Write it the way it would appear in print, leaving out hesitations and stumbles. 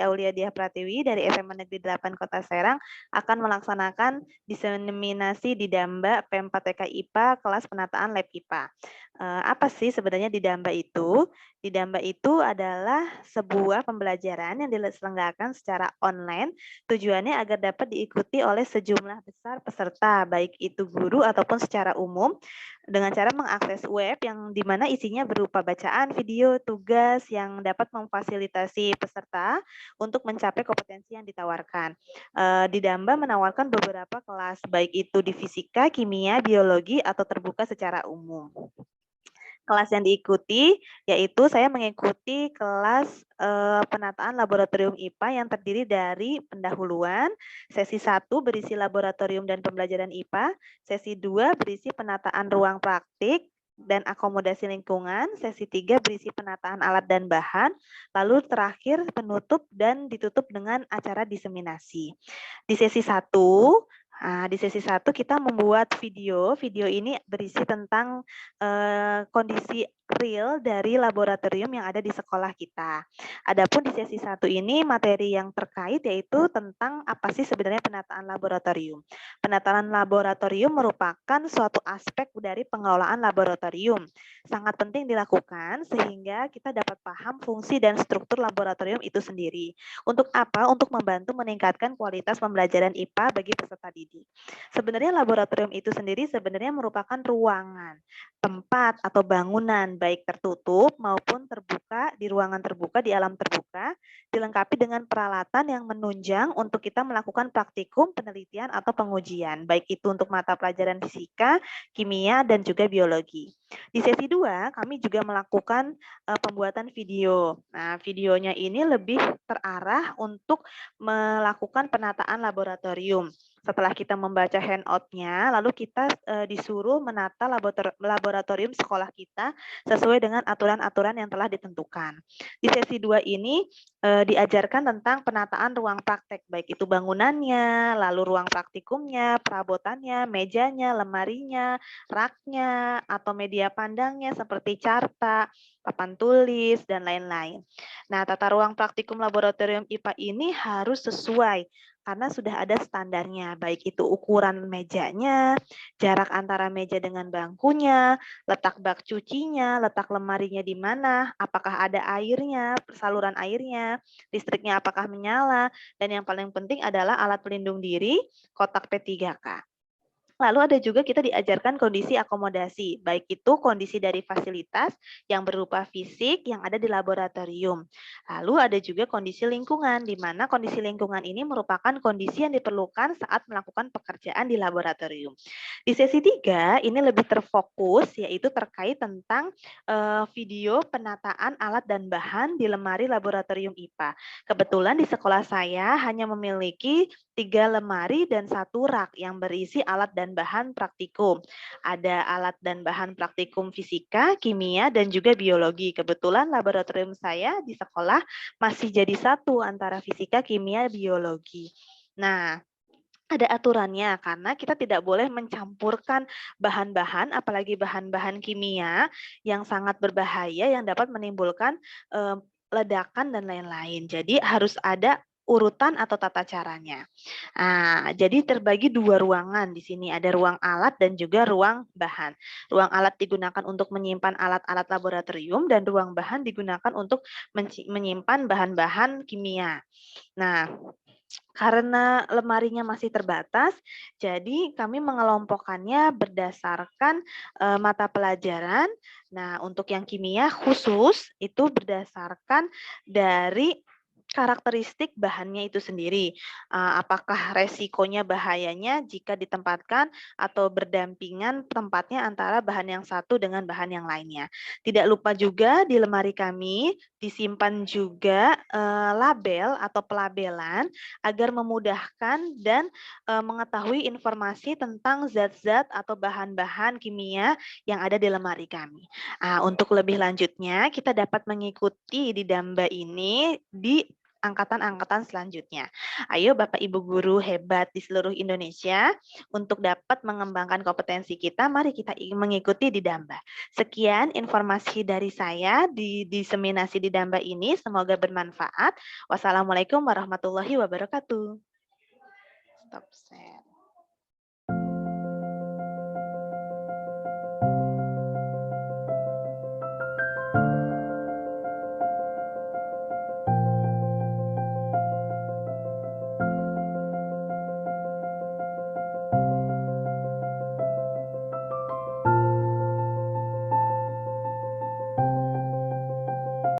Putri Aulia Diah Pratiwi dari SMA Negeri 8 Kota Serang akan melaksanakan diseminasi di Damba P4TK IPA kelas penataan lab IPA. Apa sih sebenarnya di Damba itu? Di Damba itu adalah sebuah pembelajaran yang diselenggarakan secara online. Tujuannya agar dapat diikuti oleh sejumlah besar peserta, baik itu guru ataupun secara umum, dengan cara mengakses web yang dimana isinya berupa bacaan, video, tugas yang dapat memfasilitasi peserta untuk mencapai kompetensi yang ditawarkan. Di Damba menawarkan beberapa kelas, baik itu di fisika, kimia, biologi, atau terbuka secara umum. Kelas yang diikuti yaitu saya mengikuti kelas penataan laboratorium IPA yang terdiri dari pendahuluan, sesi 1 berisi laboratorium dan pembelajaran IPA, sesi 2 berisi penataan ruang praktik dan akomodasi lingkungan, sesi 3 berisi penataan alat dan bahan, lalu terakhir penutup dan ditutup dengan acara diseminasi. Di sesi 1 di sesi 1 kita membuat video. Video ini berisi tentang kondisi real dari laboratorium yang ada di sekolah kita. Adapun di sesi 1 ini materi yang terkait yaitu tentang apa sih sebenarnya penataan laboratorium. Penataan laboratorium merupakan suatu aspek dari pengelolaan laboratorium. Sangat penting dilakukan sehingga kita dapat paham fungsi dan struktur laboratorium itu sendiri. Untuk apa? Untuk membantu meningkatkan kualitas pembelajaran IPA bagi peserta didik. Sebenarnya laboratorium itu sendiri sebenarnya merupakan ruangan, tempat atau bangunan baik tertutup maupun terbuka di ruangan terbuka di alam terbuka dilengkapi dengan peralatan yang menunjang untuk kita melakukan praktikum, penelitian atau pengujian baik itu untuk mata pelajaran fisika, kimia dan juga biologi. Di sesi 2 kami juga melakukan pembuatan video. Nah, videonya ini lebih terarah untuk melakukan penataan laboratorium. Setelah kita membaca handout-nya, lalu kita disuruh menata laboratorium sekolah kita sesuai dengan aturan-aturan yang telah ditentukan. Di sesi 2 ini diajarkan tentang penataan ruang praktek, baik itu bangunannya, lalu ruang praktikumnya, perabotannya, mejanya, lemarinya, raknya, atau media pandangnya seperti carta, papan tulis, dan lain-lain. Nah, tata ruang praktikum laboratorium IPA ini harus sesuai karena sudah ada standarnya, baik itu ukuran mejanya, jarak antara meja dengan bangkunya, letak bak cucinya, letak lemarinya di mana, apakah ada airnya, saluran airnya, listriknya apakah menyala, dan yang paling penting adalah alat pelindung diri, kotak P3K. Lalu ada juga kita diajarkan kondisi akomodasi, baik itu kondisi dari fasilitas yang berupa fisik yang ada di laboratorium. Lalu ada juga kondisi lingkungan, di mana kondisi lingkungan ini merupakan kondisi yang diperlukan saat melakukan pekerjaan di laboratorium. Di sesi 3 ini lebih terfokus, yaitu terkait tentang video penataan alat dan bahan di lemari laboratorium IPA. Kebetulan di sekolah saya hanya memiliki 3 lemari dan 1 rak yang berisi alat dan bahan praktikum. Ada alat dan bahan praktikum fisika, kimia, dan juga biologi. Kebetulan laboratorium saya di sekolah masih jadi satu antara fisika, kimia, biologi. Nah, ada aturannya karena kita tidak boleh mencampurkan bahan-bahan, apalagi bahan-bahan kimia yang sangat berbahaya yang dapat menimbulkan ledakan dan lain-lain. Jadi harus ada urutan atau tata caranya. Nah, jadi terbagi 2 ruangan di sini, ada ruang alat dan juga ruang bahan. Ruang alat digunakan untuk menyimpan alat-alat laboratorium dan ruang bahan digunakan untuk menyimpan bahan-bahan kimia. Nah, karena lemarinya masih terbatas, jadi kami mengelompokkannya berdasarkan mata pelajaran. Nah, untuk yang kimia khusus itu berdasarkan dari karakteristik bahannya itu sendiri. Apakah resikonya bahayanya jika ditempatkan atau berdampingan tempatnya antara bahan yang satu dengan bahan yang lainnya. Tidak lupa juga di lemari kami disimpan juga label atau pelabelan agar memudahkan dan mengetahui informasi tentang zat-zat atau bahan-bahan kimia yang ada di lemari kami. Untuk lebih lanjutnya, kita dapat mengikuti di Damba ini di angkatan-angkatan selanjutnya. Ayo Bapak Ibu guru hebat di seluruh Indonesia, untuk dapat mengembangkan kompetensi kita, mari kita mengikuti di Damba. Sekian informasi dari saya di diseminasi di Damba ini, semoga bermanfaat. Wassalamualaikum warahmatullahi wabarakatuh. Stop share.